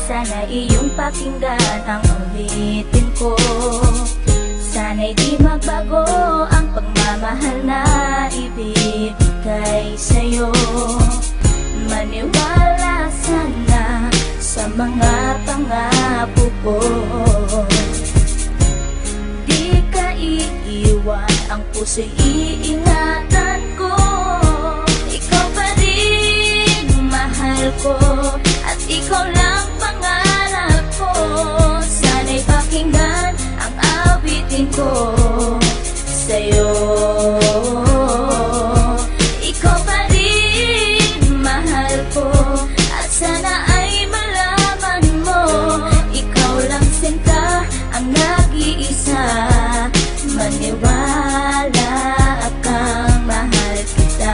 Sana iyong pakinggan ang ulitin ko. Sana'y di magbago ang pagmamahal na ibibigay sa'yo. Maniwala sana sa mga pangako ko. Di ka iiwan, ang puso'y iingatan ko. Ikaw pa rin mahal ko, at ikaw lang pangarap ko. Sana'y pakinggan ang awitin ko sa'yo. Ikaw pa rin mahal ko, at sana ay malaman mo, ikaw lang sinta ang nag-iisa. Maniwala kang mahal kita.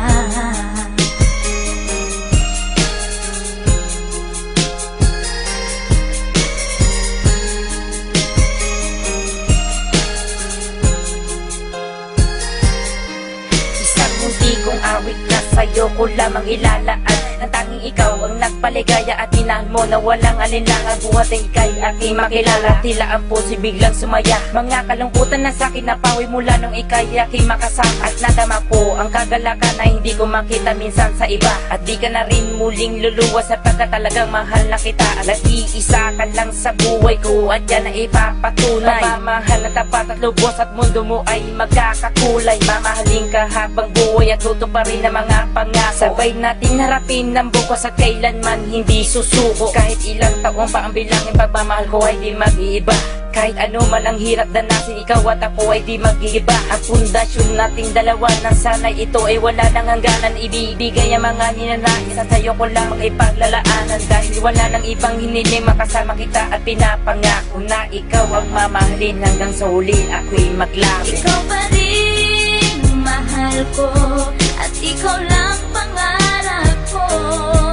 Isang munti kong awit na sa'yo ko lamang ilalaan. Ang tanging ikaw ang nagpaligaya at minahal mo na walang alinlangan. Buhat ang ika'y aking makilala, tila ang puso'y biglang sumaya. Mga kalungkutan na sa'kin napawi mula nung ika'y aking makasama. At nadama ko ang kagalakan na hindi ko makita minsan sa iba. At di ka na rin muling luluwas sapagkat talagang mahal na kita. At iisa ka lang sa buhay ko, at yan na ipapatunay. Mamahal na tapat at lubos, at mundo mo ay magkakakulay. Mamahalin ka habang buhay at tutuparin ang mga pangako. Sabay natin harapin ng bukas at kailanman hindi susuko. Kahit ilang taon pa ang bilangin, pagmamahal ko ay di mag-iiba. Kahit ano man ang hirap danasin, ikaw at ako ay di mag-iiba. Ang pundasyon nating dalawa ng sanay ito ay wala nang hangganan. Ibibigay ang mga ninanais at sa'yo ko lamang ipaglalaanan. Dahil wala nang ibang hiniling, makasama kita at pinapangako na ikaw ang mamahalin hanggang sa huli ako'y maglapit. Ikaw pa rin mahal ko, at ikaw lang pangarap ko.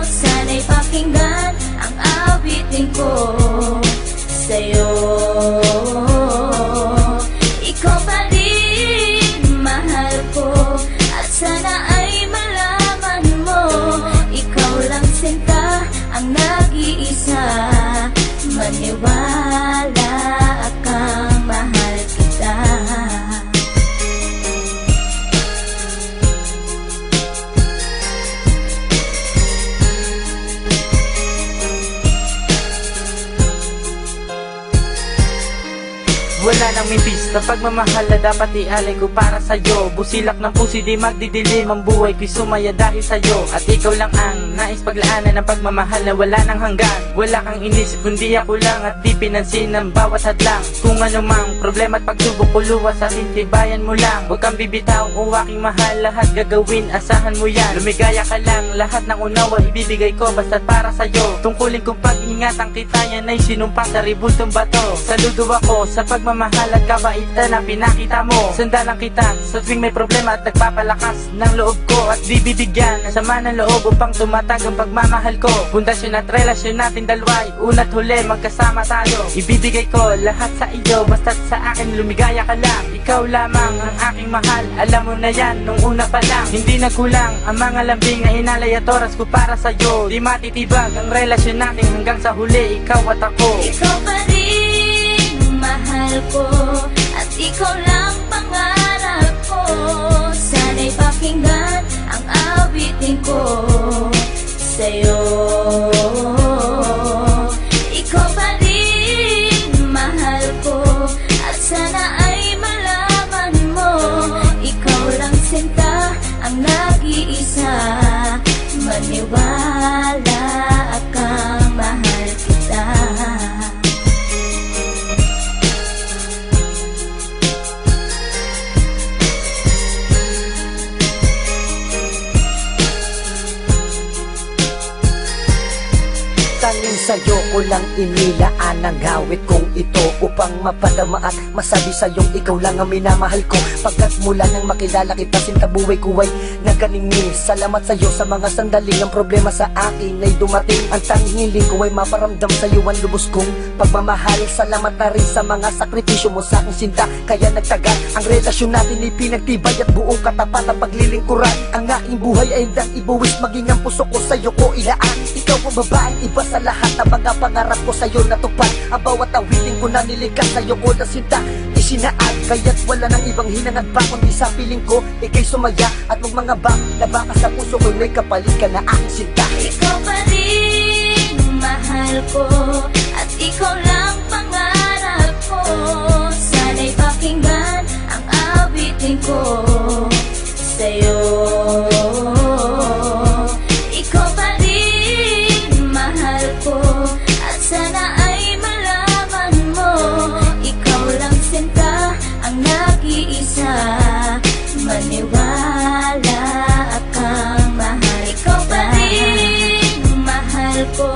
Sana'y pakinggan ang awitin ko sa'yo. Ikaw pa rin mahal ko, at sana ay malaman mo, ikaw lang sinta ang nag-iisa. Maniwala kang mahal kita. Wala nang mipis na pagmamahal na dapat ialay ko para sa'yo. Busilak ng puso di magdidilim ang buhay ko'y sumaya dahil sa'yo. At ikaw lang ang nais paglaanan ng pagmamahal na wala nang hanggan. Wala kang inisip kundi ako lang, at di pinansin ang bawat hadlang. Kung anumang problema at pagsubok ko luwas, at intibayan mo lang. Huwag kang bibitaw o aking mahal, lahat gagawin, asahan mo yan. Lumigaya ka lang, lahat ng unawa ibibigay ko basta't para sa'yo. Tungkulin kong pag-ingatan kita, yan ay sinumpa sa ribultong bato. Saludo ako sa pagmamahal at kabaitan na pinakita mo. Sandalan kita sa tuwing may problema at nagpapalakas ng loob ko. At di bibigyan ng sama ng loob upang tumatag ang pagmamahal ko. Pundasyon at relasyon natin dalawa'y una't huli magkasama tayo. Ibibigay ko lahat sa iyo basta't sa akin lumigaya ka lang. Ikaw lamang ang aking mahal, alam mo na yan nung una pa lang. Hindi nagkulang ang mga lambing na inalay at oras ko para sa'yo. Di matitibag ang relasyon natin hanggang sa huli, ikaw at ako. Ikaw pa rin mahal ko, at ikaw lang pangarap ko. Sana'y pakinggan ang awitin ko sa'yo. Ikaw pa rin mahal ko, at sana ay malaman mo, ikaw lang sinta ang nag-iisa. Maniwala kang mahal kita. Tanging sa'yo ko lang inilaan ang awit kong ito, upang mapadama at masabi sa'yong ikaw lang ang minamahal ko. Pagkat mula nang makilala kita, sinta buhay ko ay naganingning. Salamat sa'yo sa mga sandaling ang problema sa akin ay dumating. Ang tanging hiling ko ay maparamdam sa'yo ang lubos kong pagmamahal. Salamat na rin sa mga sakripisyo mo sa aking sinta, kaya nagtagal ang relasyon natin ay pinagtibay at buong katapat ang paglilingkuran. Ang aking buhay ay hindang ibuwis, maging ang puso ko sa'yo ko ilaan. Ikaw ang babaeng iba sa sa lahat ng mga pangarap ko sa'yo natupad. Ang bawat awitin ko na nilikas sa'yo ko na sinta isinaad. Kaya't wala nang ibang hinangad pa kundi sa piling ko ikay sumaya at magmangaba na baka sa puso ko may kapalit ka na aking sinta. Ikaw pa rin mahal ko at ikaw lang pangarap ko. Sana'y pakinggan ang awitin ko sa'yo. Ikaw pa rin mahal ko at sana ay malaman mo, ikaw lang sinta ang nag-iisa. Maniwala kang mahal. Ikaw pa rin mahal ko